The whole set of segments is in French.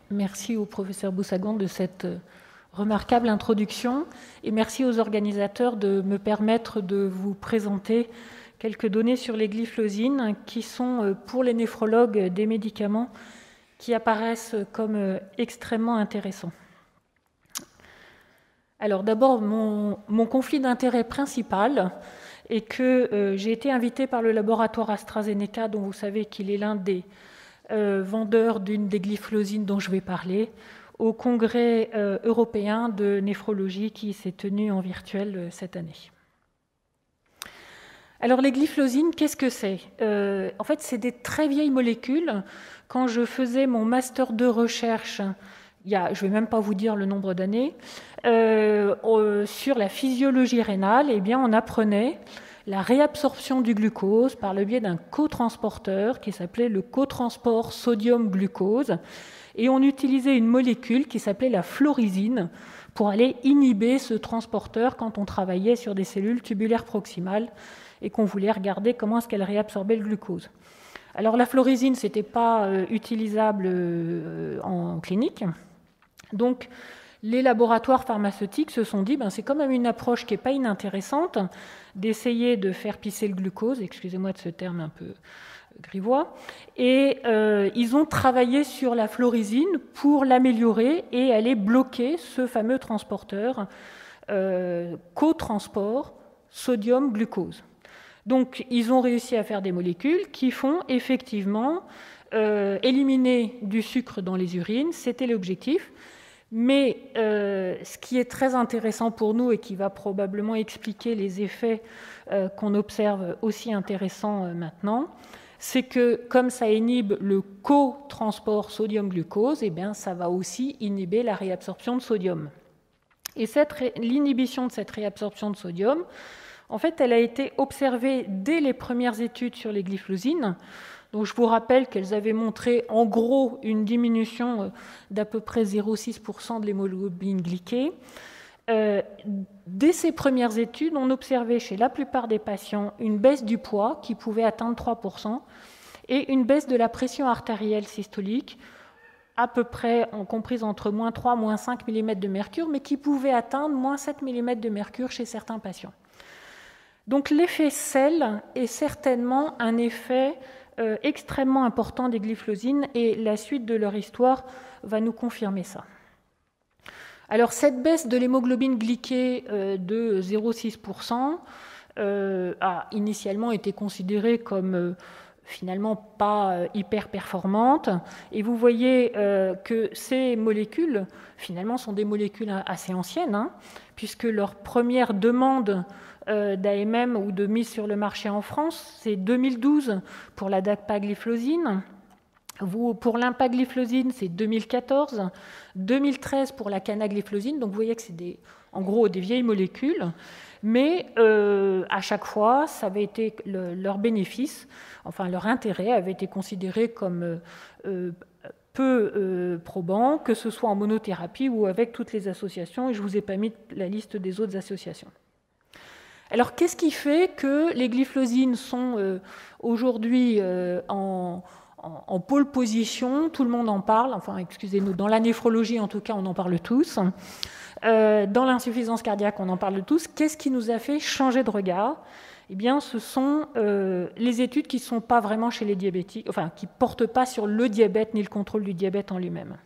Merci au professeur Boussagan de cette remarquable introduction et merci aux organisateurs de me permettre de vous présenter quelques données sur les glyphlosines qui sont pour les néphrologues des médicaments qui apparaissent comme extrêmement intéressants. Alors d'abord, mon conflit d'intérêt principal est que j'ai été invitée par le laboratoire AstraZeneca, dont vous savez qu'il est l'un des vendeurs d'une des glyphlosines dont je vais parler, au congrès européen de néphrologie qui s'est tenu en virtuel cette année. Alors les glyphlosines, qu'est-ce que c'est ? En fait, c'est des très vieilles molécules. Quand je faisais mon master de recherche, je ne vais même pas vous dire le nombre d'années, sur la physiologie rénale, eh bien, on apprenait la réabsorption du glucose par le biais d'un cotransporteur qui s'appelait le cotransport sodium-glucose. Et on utilisait une molécule qui s'appelait la florizine pour aller inhiber ce transporteur quand on travaillait sur des cellules tubulaires proximales et qu'on voulait regarder comment est-ce qu'elle réabsorbait le glucose. Alors la florizine, ce n'était pas utilisable en clinique. Donc les laboratoires pharmaceutiques se sont dit, c'est quand même une approche qui n'est pas inintéressante d'essayer de faire pisser le glucose, excusez-moi de ce terme un peu grivois, et ils ont travaillé sur la florizine pour l'améliorer et aller bloquer ce fameux transporteur cotransport sodium-glucose. Donc ils ont réussi à faire des molécules qui font effectivement éliminer du sucre dans les urines, c'était l'objectif. Mais ce qui est très intéressant pour nous et qui va probablement expliquer les effets qu'on observe aussi intéressants maintenant, c'est que comme ça inhibe le cotransport sodium-glucose, eh bien, ça va aussi inhiber la réabsorption de sodium. Et l'inhibition de cette réabsorption de sodium, en fait, elle a été observée dès les premières études sur les glyphlosines. Donc, je vous rappelle qu'elles avaient montré en gros une diminution d'à peu près 0,6% de l'hémoglobine glyquée. Dès ces premières études, on observait chez la plupart des patients une baisse du poids qui pouvait atteindre 3% et une baisse de la pression artérielle systolique à peu près comprise entre moins 3 moins 5 mm de mercure, mais qui pouvait atteindre moins 7 mm de mercure chez certains patients. Donc l'effet sel est certainement un effet extrêmement important des glyphlosines et la suite de leur histoire va nous confirmer ça. Alors cette baisse de l'hémoglobine glyquée de 0,6% a initialement été considérée comme finalement pas hyper performante et vous voyez que ces molécules finalement sont des molécules assez anciennes puisque leur première demande d'AMM ou de mise sur le marché en France, c'est 2012 pour la dapagliflozine. Pour l'impagliflozine, c'est 2014. 2013 pour la canagliflozine. Donc vous voyez que c'est en gros des vieilles molécules. Mais à chaque fois, ça avait été leur bénéfice, enfin leur intérêt avait été considéré comme peu probant, que ce soit en monothérapie ou avec toutes les associations. Et je ne vous ai pas mis la liste des autres associations. Alors, qu'est-ce qui fait que les glyphlosines sont aujourd'hui en pole position ? Tout le monde en parle, enfin, excusez-nous, dans la néphrologie, en tout cas, on en parle tous. Dans l'insuffisance cardiaque, on en parle tous. Qu'est-ce qui nous a fait changer de regard ? Eh bien, ce sont les études qui ne sont pas vraiment chez les diabétiques, enfin, qui ne portent pas sur le diabète ni le contrôle du diabète en lui-même.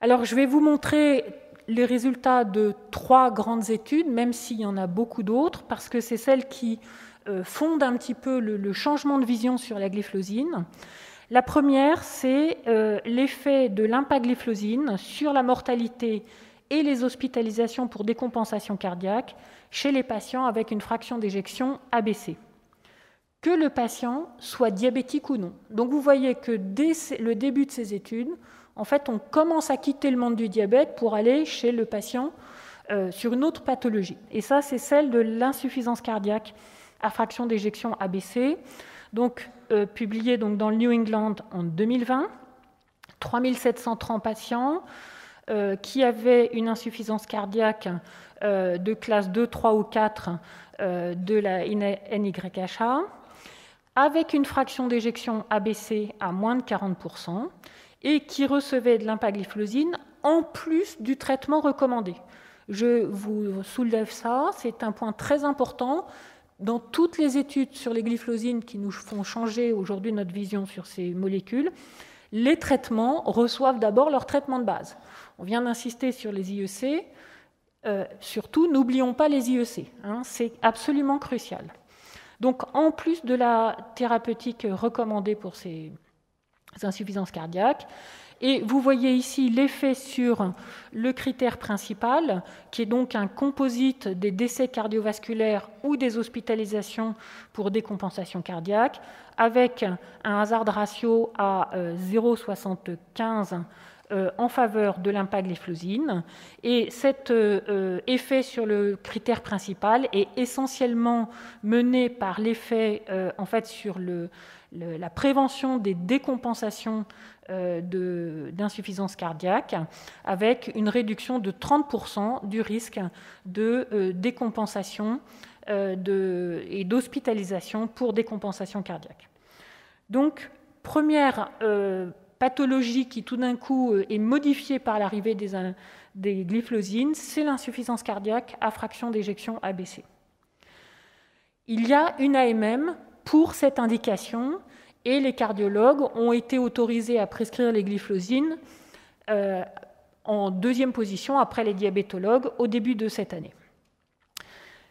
Alors, je vais vous montrer les résultats de 3 grandes études, même s'il y en a beaucoup d'autres, parce que c'est celles qui fondent un petit peu le changement de vision sur la glyphlosine. La première, c'est l'effet de l'impagliflozine sur la mortalité et les hospitalisations pour décompensation cardiaque chez les patients avec une fraction d'éjection abaissée, que le patient soit diabétique ou non. Donc vous voyez que dès le début de ces études, en fait, on commence à quitter le monde du diabète pour aller chez le patient sur une autre pathologie. Et ça, c'est celle de l'insuffisance cardiaque à fraction d'éjection abaissée, donc publiée dans le New England en 2020, 3730 patients qui avaient une insuffisance cardiaque de classe 2, 3 ou 4 de la NYHA. avec une fraction d'éjection abaissée à moins de 40% et qui recevaient de l'empagliflozine en plus du traitement recommandé. Je vous soulève ça, c'est un point très important. Dans toutes les études sur les glyphlosines qui nous font changer aujourd'hui notre vision sur ces molécules, les traitements reçoivent d'abord leur traitement de base. On vient d'insister sur les IEC. Surtout, n'oublions pas les IEC. C'est absolument crucial. Donc, en plus de la thérapeutique recommandée pour ces insuffisances cardiaques, et vous voyez ici l'effet sur le critère principal, qui est donc un composite des décès cardiovasculaires ou des hospitalisations pour décompensation cardiaque, avec un hazard ratio à 0,75 en faveur de l'empagliflozine. Et cet effet sur le critère principal est essentiellement mené par l'effet en fait, sur la prévention des décompensations d'insuffisance cardiaque, avec une réduction de 30% du risque de décompensation et d'hospitalisation pour décompensation cardiaque. Donc, première pathologie qui tout d'un coup est modifiée par l'arrivée des glyphlosines, c'est l'insuffisance cardiaque à fraction d'éjection abaissée. Il y a une AMM pour cette indication et les cardiologues ont été autorisés à prescrire les glyphlosines en deuxième position après les diabétologues au début de cette année.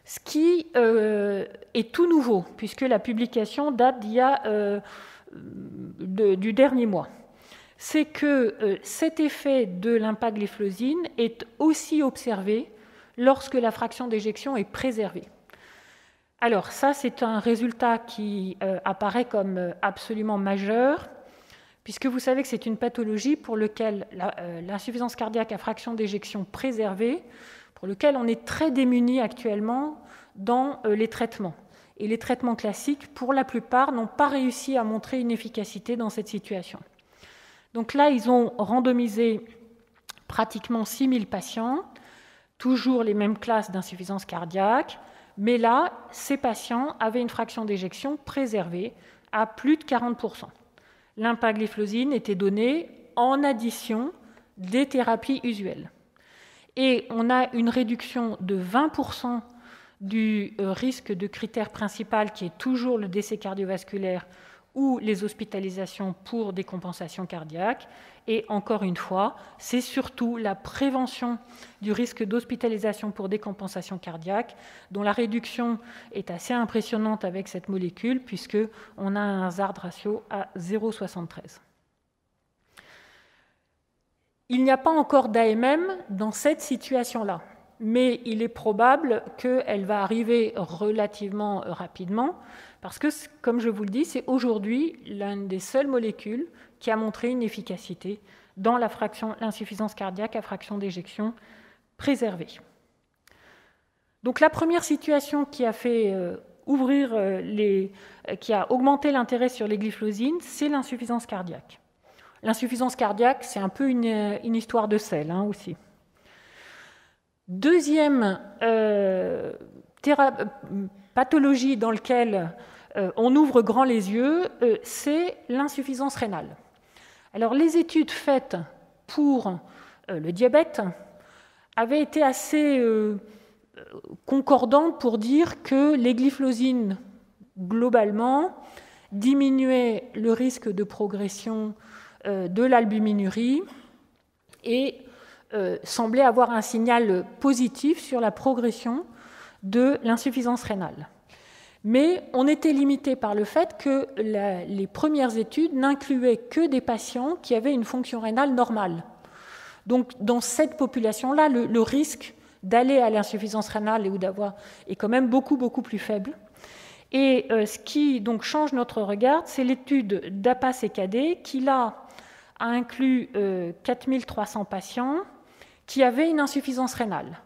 Ce qui est tout nouveau, puisque la publication date du dernier mois, c'est que cet effet de l'empagliflozine est aussi observé lorsque la fraction d'éjection est préservée. Alors ça, c'est un résultat qui apparaît comme absolument majeur, puisque vous savez que c'est une pathologie pour laquelle l'insuffisance cardiaque à fraction d'éjection préservée, pour lequel on est très démuni actuellement dans les traitements. Et les traitements classiques, pour la plupart, n'ont pas réussi à montrer une efficacité dans cette situation. Donc là, ils ont randomisé pratiquement 6000 patients, toujours les mêmes classes d'insuffisance cardiaque, mais là, ces patients avaient une fraction d'éjection préservée à plus de 40%. L'empagliflozine était donnée en addition des thérapies usuelles. Et on a une réduction de 20% du risque de critère principal qui est toujours le décès cardiovasculaire ou les hospitalisations pour décompensation cardiaque. Et encore une fois, c'est surtout la prévention du risque d'hospitalisation pour décompensation cardiaque, dont la réduction est assez impressionnante avec cette molécule, puisqu'on a un hazard ratio à 0,73. Il n'y a pas encore d'AMM dans cette situation-là, mais il est probable qu'elle va arriver relativement rapidement, parce que, comme je vous le dis, c'est aujourd'hui l'une des seules molécules qui a montré une efficacité dans l'insuffisance cardiaque à fraction d'éjection préservée. Donc la première situation qui a fait qui a augmenté l'intérêt sur les glyphlosines, c'est l'insuffisance cardiaque. L'insuffisance cardiaque, c'est un peu une histoire de sel aussi. Deuxième pathologie dans laquelle on ouvre grand les yeux, c'est l'insuffisance rénale. Alors, les études faites pour le diabète avaient été assez concordantes pour dire que les glyphlosines, globalement, diminuaient le risque de progression de l'albuminurie et semblaient avoir un signal positif sur la progression de l'insuffisance rénale. Mais on était limité par le fait que les premières études n'incluaient que des patients qui avaient une fonction rénale normale. Donc, dans cette population-là, le risque d'aller à l'insuffisance rénale est quand même beaucoup, beaucoup plus faible. Et ce qui donc change notre regard, c'est l'étude d'APA-CKD qui, là, a inclus 4300 patients qui avaient une insuffisance rénale,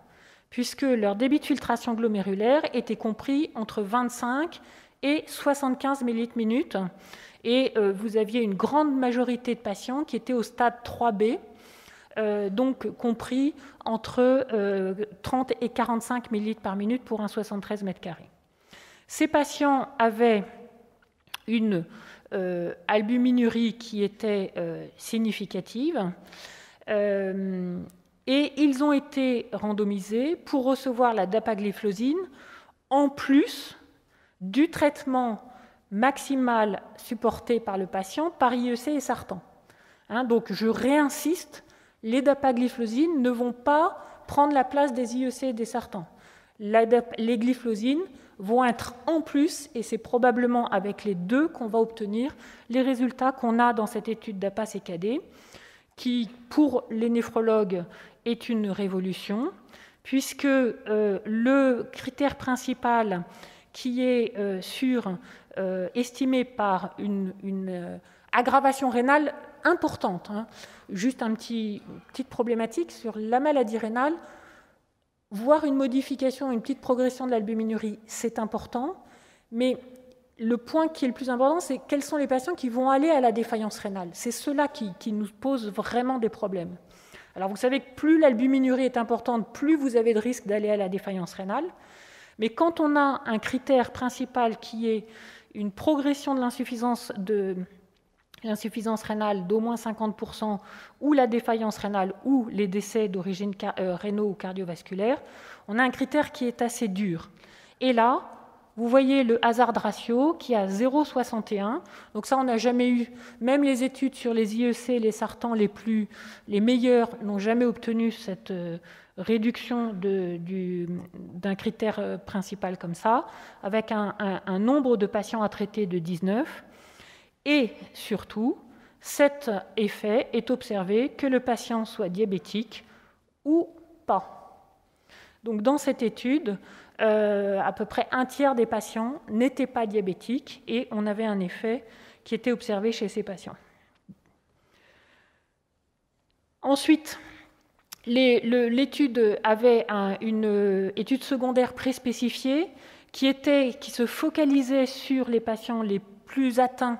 puisque leur débit de filtration glomérulaire était compris entre 25 et 75 millilitres minute, et vous aviez une grande majorité de patients qui étaient au stade 3B, donc compris entre 30 et 45 millilitres par minute pour un 73 mètres carrés. Ces patients avaient une albuminurie qui était significative. Et ils ont été randomisés pour recevoir la dapagliflozine en plus du traitement maximal supporté par le patient par IEC et sartan. Donc je réinsiste, les dapagliflozines ne vont pas prendre la place des IEC et des sartans. Les glyphlosines vont être en plus, et c'est probablement avec les deux qu'on va obtenir les résultats qu'on a dans cette étude d'APA-CKD, qui, pour les néphrologues, est une révolution, puisque le critère principal qui est estimé par une aggravation rénale importante, juste une petite problématique sur la maladie rénale, voir une modification, une petite progression de l'albuminurie, c'est important, mais le point qui est le plus important, c'est quels sont les patients qui vont aller à la défaillance rénale. C'est cela qui nous pose vraiment des problèmes. Alors vous savez que plus l'albuminurie est importante, plus vous avez de risque d'aller à la défaillance rénale. Mais quand on a un critère principal qui est une progression de l'insuffisance rénale d'au moins 50%, ou la défaillance rénale, ou les décès d'origine rénaux ou cardiovasculaire, on a un critère qui est assez dur. Et là, vous voyez le hazard ratio qui est à 0,61. Donc ça, on n'a jamais eu, même les études sur les IEC, les sartans les meilleurs n'ont jamais obtenu cette réduction d'un critère principal comme ça, avec un nombre de patients à traiter de 19. Et surtout, cet effet est observé que le patient soit diabétique ou pas. Donc dans cette étude, à peu près un tiers des patients n'étaient pas diabétiques et on avait un effet qui était observé chez ces patients. Ensuite, l'étude avait une étude secondaire préspécifiée qui se focalisait sur les patients les plus atteints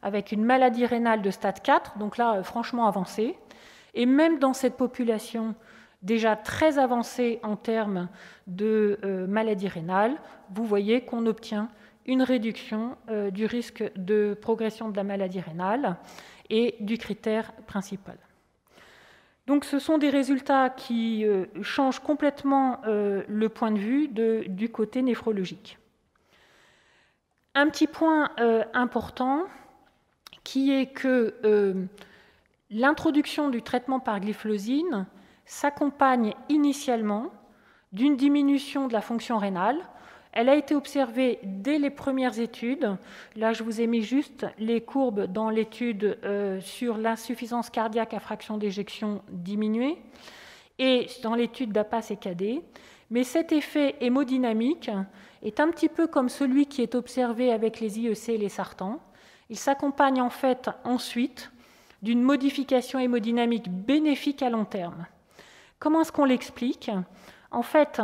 avec une maladie rénale de stade 4, donc là, franchement avancée. Et même dans cette population déjà très avancée en termes de maladie rénale, vous voyez qu'on obtient une réduction du risque de progression de la maladie rénale et du critère principal. Donc ce sont des résultats qui changent complètement le point de vue du côté néphrologique. Un petit point important, qui est que l'introduction du traitement par glyphlosine s'accompagne initialement d'une diminution de la fonction rénale. Elle a été observée dès les premières études. Là, je vous ai mis juste les courbes dans l'étude sur l'insuffisance cardiaque à fraction d'éjection diminuée et dans l'étude d'APA-CKD. Mais cet effet hémodynamique est un petit peu comme celui qui est observé avec les IEC et les sartans. Il s'accompagne en fait ensuite d'une modification hémodynamique bénéfique à long terme. Comment est-ce qu'on l'explique ? En fait,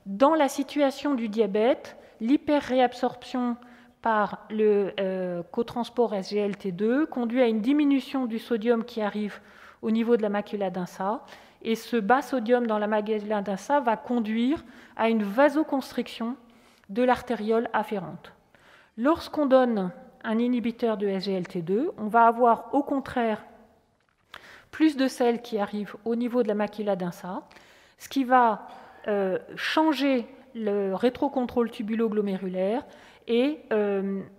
dans la situation du diabète, l'hyperréabsorption par le cotransport SGLT2 conduit à une diminution du sodium qui arrive au niveau de la macula densa, et ce bas sodium dans la macula densa va conduire à une vasoconstriction de l'artériole afférente. Lorsqu'on donne un inhibiteur de SGLT2, on va avoir au contraire plus de sel qui arrive au niveau de la macula densa, ce qui va changer le rétrocontrôle tubulo-glomérulaire et,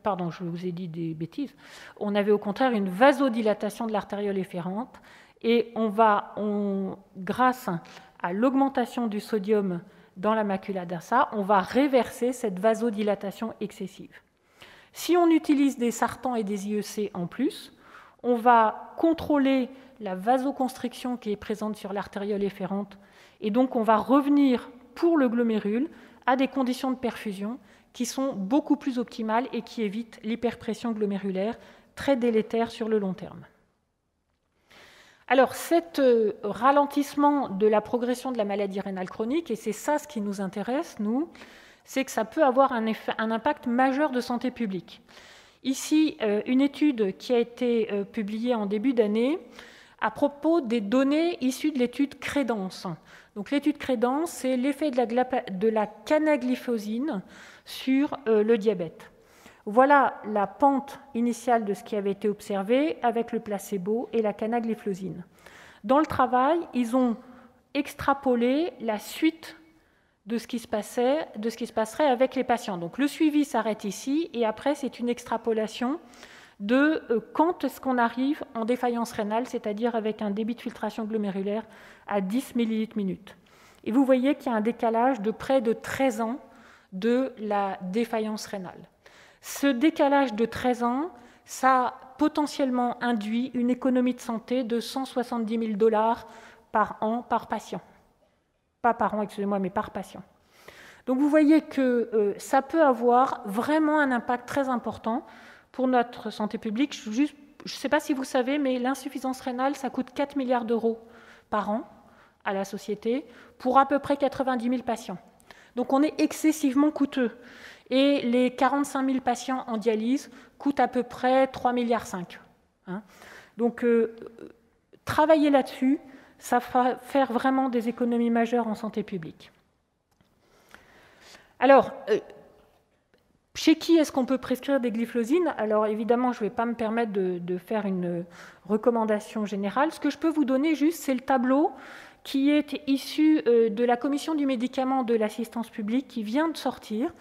pardon, je vous ai dit des bêtises, on avait au contraire une vasodilatation de l'artériole efférente et grâce à l'augmentation du sodium dans la macula densa, on va réverser cette vasodilatation excessive. Si on utilise des sartans et des IEC en plus, on va contrôler la vasoconstriction qui est présente sur l'artériole efférente et donc on va revenir pour le glomérule à des conditions de perfusion qui sont beaucoup plus optimales et qui évitent l'hyperpression glomérulaire très délétère sur le long terme. Alors, cet ralentissement de la progression de la maladie rénale chronique, et c'est ça ce qui nous intéresse, nous, c'est que ça peut avoir un impact majeur de santé publique. Ici, une étude qui a été publiée en début d'année à propos des données issues de l'étude Crédence. Donc, l'étude Crédence, c'est l'effet de la canagliflozine sur le diabète. Voilà la pente initiale de ce qui avait été observé avec le placebo et la canagliflozine. Dans le travail, ils ont extrapolé la suite de ce qui se passerait avec les patients. Donc le suivi s'arrête ici, et après c'est une extrapolation de quand est-ce qu'on arrive en défaillance rénale, c'est-à-dire avec un débit de filtration glomérulaire à 10 ml/min. Et vous voyez qu'il y a un décalage de près de 13 ans de la défaillance rénale. Ce décalage de 13 ans, ça potentiellement induit une économie de santé de 170 000 $ par an par patient. Pas par an, excusez-moi, mais par patient. Donc vous voyez que ça peut avoir vraiment un impact très important pour notre santé publique. Je ne sais pas si vous savez, mais l'insuffisance rénale, ça coûte 4 milliards d'euros par an à la société pour à peu près 90 000 patients. Donc on est excessivement coûteux. Et les 45 000 patients en dialyse coûtent à peu près 3,5 milliards. Donc travailler là-dessus, ça va faire vraiment des économies majeures en santé publique. Alors, chez qui est-ce qu'on peut prescrire des glyphosines? Alors évidemment, je ne vais pas me permettre de faire une recommandation générale. Ce que je peux vous donner juste, c'est le tableau qui est issu de la commission du médicament de l'assistance publique qui vient de sortir,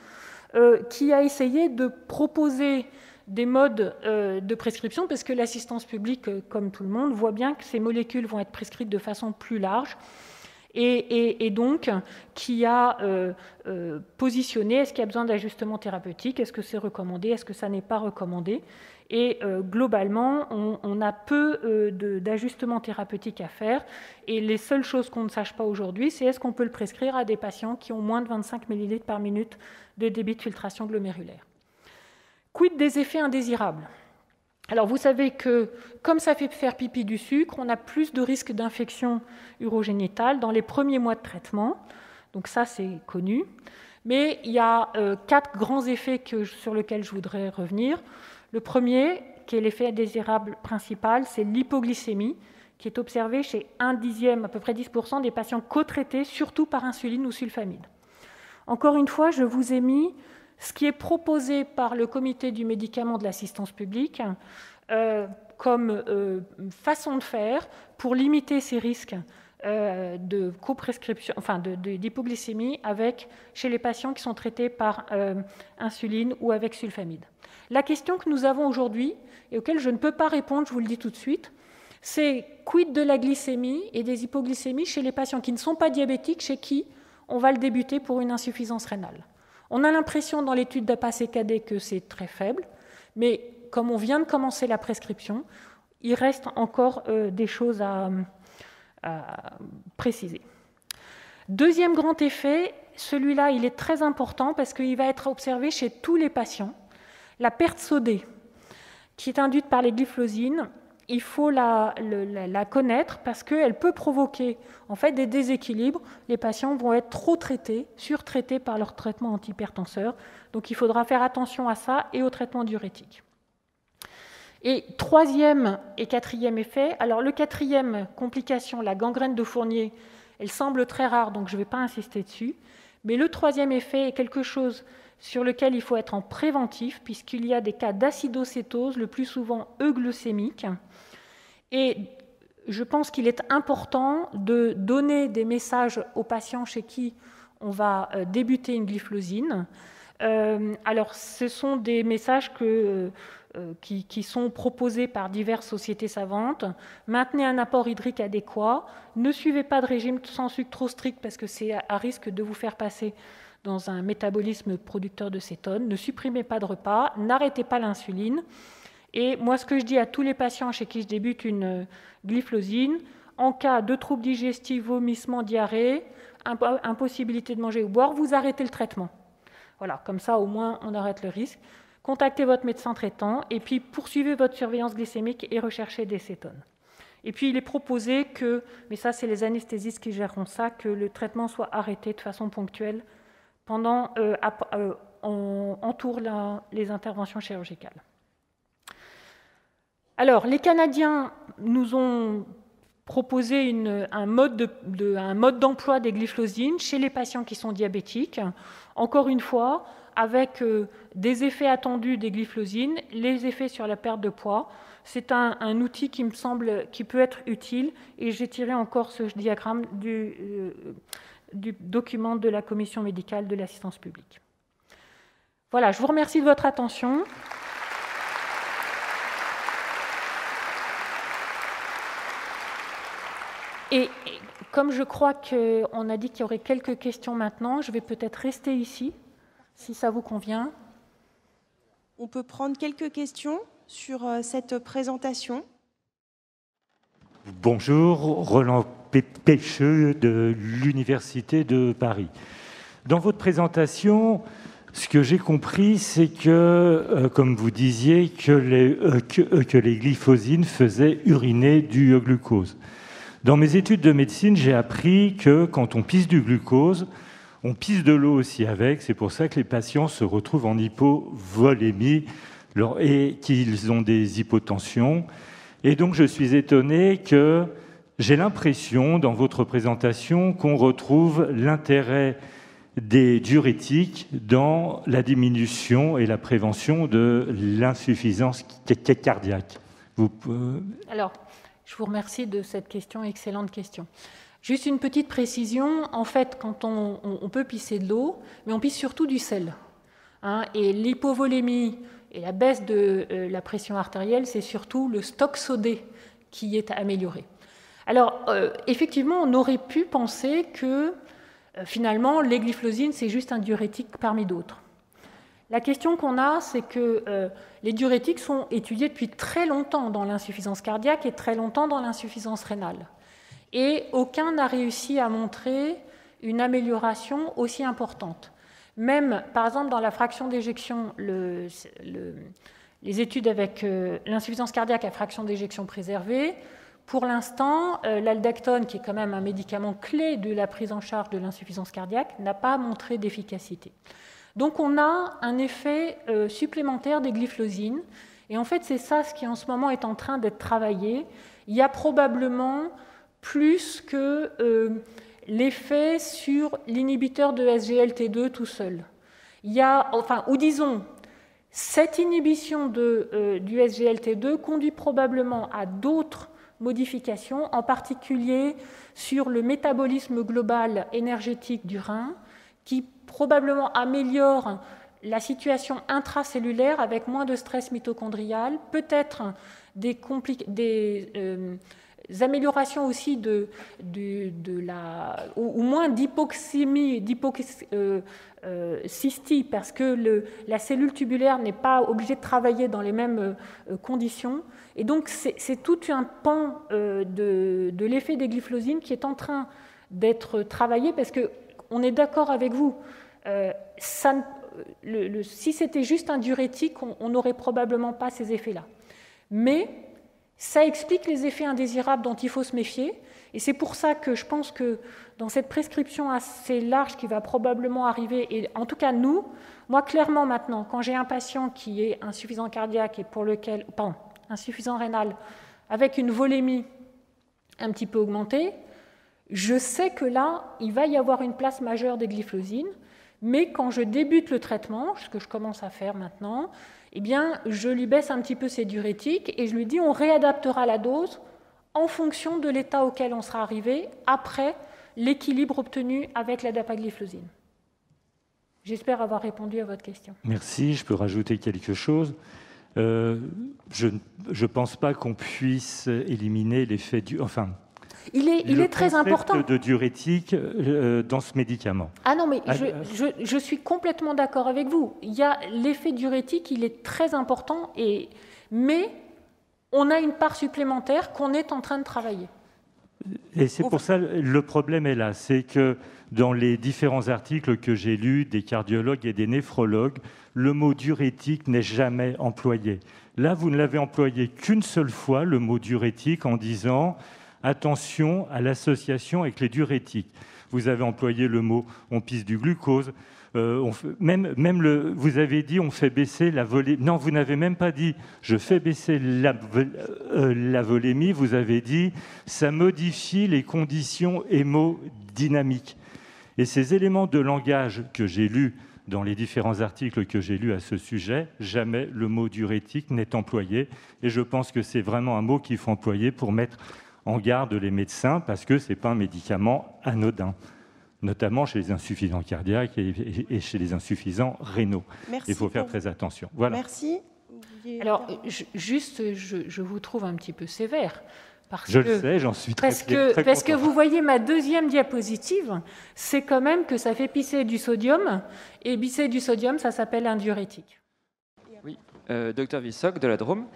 qui a essayé de proposer des modes de prescription, parce que l'assistance publique, comme tout le monde, voit bien que ces molécules vont être prescrites de façon plus large, et donc qui a positionné, est-ce qu'il y a besoin d'ajustement thérapeutique, est-ce que c'est recommandé, est-ce que ça n'est pas recommandé, et globalement, on a peu d'ajustements thérapeutiques à faire, et les seules choses qu'on ne sache pas aujourd'hui, c'est est-ce qu'on peut le prescrire à des patients qui ont moins de 25 ml/min de débit de filtration glomérulaire. Quid des effets indésirables? Alors vous savez que comme ça fait faire pipi du sucre, on a plus de risques d'infection urogénitale dans les premiers mois de traitement. Donc ça, c'est connu. Mais il y a 4 grands effets sur lesquels je voudrais revenir. Le premier, qui est l'effet indésirable principal, c'est l'hypoglycémie, qui est observée chez 1/10, à peu près 10% des patients co-traités, surtout par insuline ou sulfamide. Encore une fois, je vous ai mis ce qui est proposé par le comité du médicament de l'assistance publique comme façon de faire pour limiter ces risques de coprescription, enfin d'hypoglycémie chez les patients qui sont traités par insuline ou avec sulfamide. La question que nous avons aujourd'hui, et auquel je ne peux pas répondre, je vous le dis tout de suite, c'est quid de la glycémie et des hypoglycémies chez les patients qui ne sont pas diabétiques, chez qui on va le débuter pour une insuffisance rénale. On a l'impression dans l'étude d'APA-CKD que c'est très faible, mais comme on vient de commencer la prescription, il reste encore des choses à préciser. Deuxième grand effet, celui-là, il est très important parce qu'il va être observé chez tous les patients. La perte sodée, qui est induite par les glyphosines, il faut la connaître parce qu'elle peut provoquer en fait des déséquilibres. Les patients vont être trop traités, surtraités par leur traitement antihypertenseur. Donc il faudra faire attention à ça et au traitement diurétique. Et troisième et quatrième effet, alors le quatrième complication, la gangrène de Fournier, elle semble très rare, donc je ne vais pas insister dessus. Mais le troisième effet est quelque chose sur lequel il faut être en préventif, puisqu'il y a des cas d'acidocétose, le plus souvent euglycémique. Et je pense qu'il est important de donner des messages aux patients chez qui on va débuter une glyphosine. Alors, ce sont des messages qui sont proposés par diverses sociétés savantes. Maintenez un apport hydrique adéquat. Ne suivez pas de régime sans sucre trop strict parce que c'est à risque de vous faire passer dans un métabolisme producteur de cétone. Ne supprimez pas de repas. N'arrêtez pas l'insuline. Et moi, ce que je dis à tous les patients chez qui je débute une glyphosine, en cas de troubles digestifs, vomissements, diarrhée, impossibilité de manger ou boire, vous arrêtez le traitement. Voilà, comme ça, au moins, on arrête le risque. Contactez votre médecin traitant et puis poursuivez votre surveillance glycémique et recherchez des cétones. Et puis, il est proposé que, mais ça, c'est les anesthésistes qui géreront ça, que le traitement soit arrêté de façon ponctuelle pendant entoure les interventions chirurgicales. Alors, les Canadiens nous ont proposé un mode d'emploi des glyphosines chez les patients qui sont diabétiques. Encore une fois, avec des effets attendus des glyphosines, les effets sur la perte de poids. C'est un outil qui me semble qui peut être utile, et j'ai tiré encore ce diagramme du document de la commission médicale de l'assistance publique. Voilà, je vous remercie de votre attention. Et comme je crois qu'on a dit qu'il y aurait quelques questions maintenant, je vais peut-être rester ici, si ça vous convient. On peut prendre quelques questions sur cette présentation. Bonjour, Roland Pêcheux de l'Université de Paris. Dans votre présentation, ce que j'ai compris, c'est que, comme vous disiez, que les glyphosines faisaient uriner du glucose. Dans mes études de médecine, j'ai appris que quand on pisse du glucose, on pisse de l'eau aussi avec. C'est pour ça que les patients se retrouvent en hypovolémie et qu'ils ont des hypotensions. Et donc, je suis étonné que j'ai l'impression, dans votre présentation, qu'on retrouve l'intérêt des diurétiques dans la diminution et la prévention de l'insuffisance cardiaque. Alors, je vous remercie de cette question, excellente question. Juste une petite précision, en fait, quand on peut pisser de l'eau, mais on pisse surtout du sel. Et l'hypovolémie et la baisse de la pression artérielle, c'est surtout le stock sodé qui est amélioré. Alors, effectivement, on aurait pu penser que, finalement, les glyphosines, c'est juste un diurétique parmi d'autres. La question qu'on a, c'est que les diurétiques sont étudiés depuis très longtemps dans l'insuffisance cardiaque et très longtemps dans l'insuffisance rénale. Et aucun n'a réussi à montrer une amélioration aussi importante. Même, par exemple, dans la fraction d'éjection, les études avec l'insuffisance cardiaque à fraction d'éjection préservée, pour l'instant, l'aldactone, qui est quand même un médicament clé de la prise en charge de l'insuffisance cardiaque, n'a pas montré d'efficacité. Donc on a un effet supplémentaire des glyphosines, et en fait c'est ça ce qui en ce moment est en train d'être travaillé. Il y a probablement plus que l'effet sur l'inhibiteur de SGLT2 tout seul. Il y a, ou disons, cette inhibition du SGLT2 conduit probablement à d'autres modifications, en particulier sur le métabolisme global énergétique du rein, qui probablement améliore la situation intracellulaire avec moins de stress mitochondrial, peut-être des améliorations aussi ou moins d'hypoxémie, cystie, parce que la cellule tubulaire n'est pas obligée de travailler dans les mêmes conditions. Et donc, c'est tout un pan de l'effet des glyphosines qui est en train d'être travaillé, parce qu'on est d'accord avec vous. Si c'était juste un diurétique, on n'aurait probablement pas ces effets-là. Mais ça explique les effets indésirables dont il faut se méfier. Et c'est pour ça que je pense que dans cette prescription assez large qui va probablement arriver, et en tout cas moi clairement maintenant, quand j'ai un patient qui est insuffisant cardiaque et insuffisant rénal, avec une volémie un petit peu augmentée, je sais que là, il va y avoir une place majeure des glyphosines, mais quand je débute le traitement, ce que je commence à faire maintenant, eh bien, je lui baisse un petit peu ses diurétiques et je lui dis on réadaptera la dose en fonction de l'état auquel on sera arrivé après l'équilibre obtenu avec la dapagliflozine. J'espère avoir répondu à votre question. Merci, je peux rajouter quelque chose. Je ne pense pas qu'on puisse éliminer l'effet du... Il est très important. De diurétique dans ce médicament. Ah non, mais je suis complètement d'accord avec vous. Il y a l'effet diurétique, il est très important, mais on a une part supplémentaire qu'on est en train de travailler. Et c'est pour ça, le problème est là, c'est que dans les différents articles que j'ai lus des cardiologues et des néphrologues, le mot diurétique n'est jamais employé. Là, vous ne l'avez employé qu'une seule fois, le mot diurétique, en disant attention à l'association avec les diurétiques. Vous avez employé le mot on pisse du glucose. Vous avez dit on fait baisser la volémie. Non, vous n'avez même pas dit je fais baisser la volémie. Vous avez dit ça modifie les conditions hémodynamiques. Et ces éléments de langage que j'ai lus dans les différents articles que j'ai lus à ce sujet, jamais le mot diurétique n'est employé. Et je pense que c'est vraiment un mot qu'il faut employer pour mettre en garde les médecins, parce que ce n'est pas un médicament anodin, notamment chez les insuffisants cardiaques et chez les insuffisants rénaux. Merci. Il faut faire très attention. Voilà. Merci. Alors, juste, je vous trouve un petit peu sévère. Je le sais, j'en suis très parce que vous voyez ma deuxième diapositive, c'est quand même que ça fait pisser du sodium, et pisser du sodium, ça s'appelle un diurétique. Oui, docteur Vissoc de la Drôme.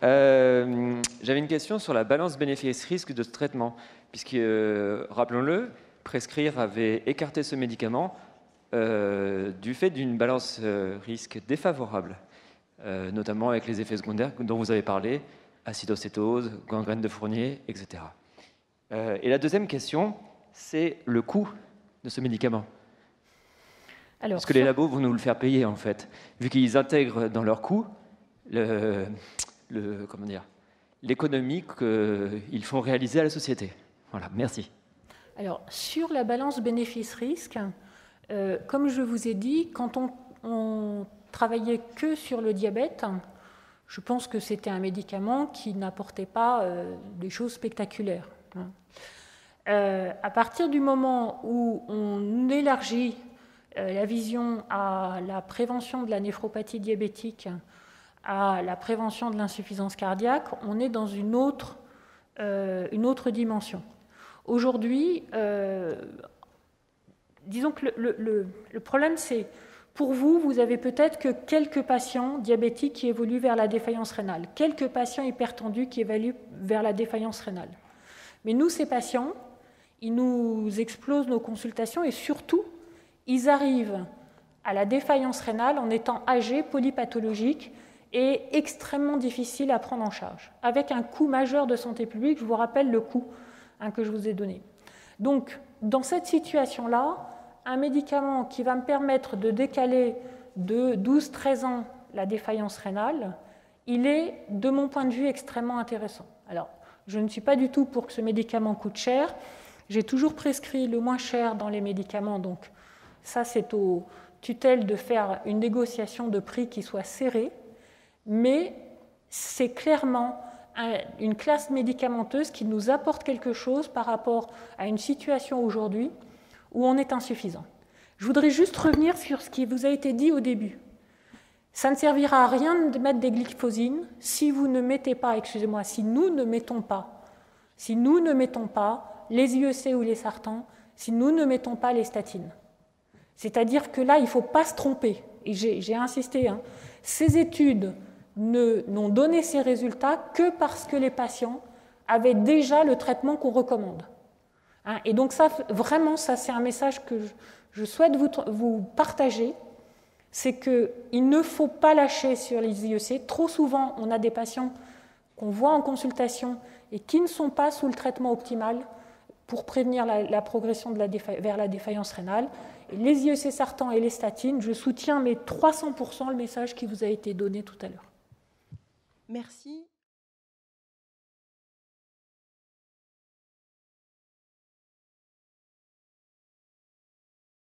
J'avais une question sur la balance bénéfice-risque de ce traitement, puisque, rappelons-le, prescrire avait écarté ce médicament du fait d'une balance risque défavorable, notamment avec les effets secondaires dont vous avez parlé, acidocétose, gangrène de Fournier, etc. Et la deuxième question, c'est le coût de ce médicament. Alors, parce que les labos vont nous le faire payer, en fait, vu qu'ils intègrent dans leur coût l'économie qu'ils font réaliser à la société. Voilà, merci. Alors, sur la balance bénéfice-risque, comme je vous ai dit, quand on travaillait que sur le diabète, je pense que c'était un médicament qui n'apportait pas des choses spectaculaires. À partir du moment où on élargit la vision à la prévention de la néphropathie diabétique, à la prévention de l'insuffisance cardiaque, on est dans une autre dimension. Aujourd'hui, disons que le problème, c'est, pour vous, vous avez peut-être que quelques patients diabétiques qui évoluent vers la défaillance rénale, quelques patients hypertendus qui évoluent vers la défaillance rénale. Mais nous, ces patients, ils nous explosent nos consultations et surtout, ils arrivent à la défaillance rénale en étant âgés, polypathologiques et extrêmement difficiles à prendre en charge, avec un coût majeur de santé publique. Je vous rappelle le coût que je vous ai donné. Donc, dans cette situation-là, un médicament qui va me permettre de décaler de 12-13 ans la défaillance rénale, il est, de mon point de vue, extrêmement intéressant. Alors, je ne suis pas du tout pour que ce médicament coûte cher. J'ai toujours prescrit le moins cher dans les médicaments, donc ça, c'est aux tutelles de faire une négociation de prix qui soit serrée, mais c'est clairement une classe médicamenteuse qui nous apporte quelque chose par rapport à une situation aujourd'hui où on est insuffisant. Je voudrais juste revenir sur ce qui vous a été dit au début. Ça ne servira à rien de mettre des glyphosines si vous ne mettez pas, excusez-moi, si nous ne mettons pas les IEC ou les sartans, si nous ne mettons pas les statines. C'est-à-dire que là, il ne faut pas se tromper. Et j'ai insisté, ces études n'ont donné ces résultats que parce que les patients avaient déjà le traitement qu'on recommande. Et donc ça, vraiment, ça c'est un message que je souhaite vous partager, c'est qu'il ne faut pas lâcher sur les IEC. Trop souvent, on a des patients qu'on voit en consultation et qui ne sont pas sous le traitement optimal pour prévenir la progression vers la défaillance rénale. Et les IEC sartans et les statines, je soutiens mais 300% le message qui vous a été donné tout à l'heure. Merci.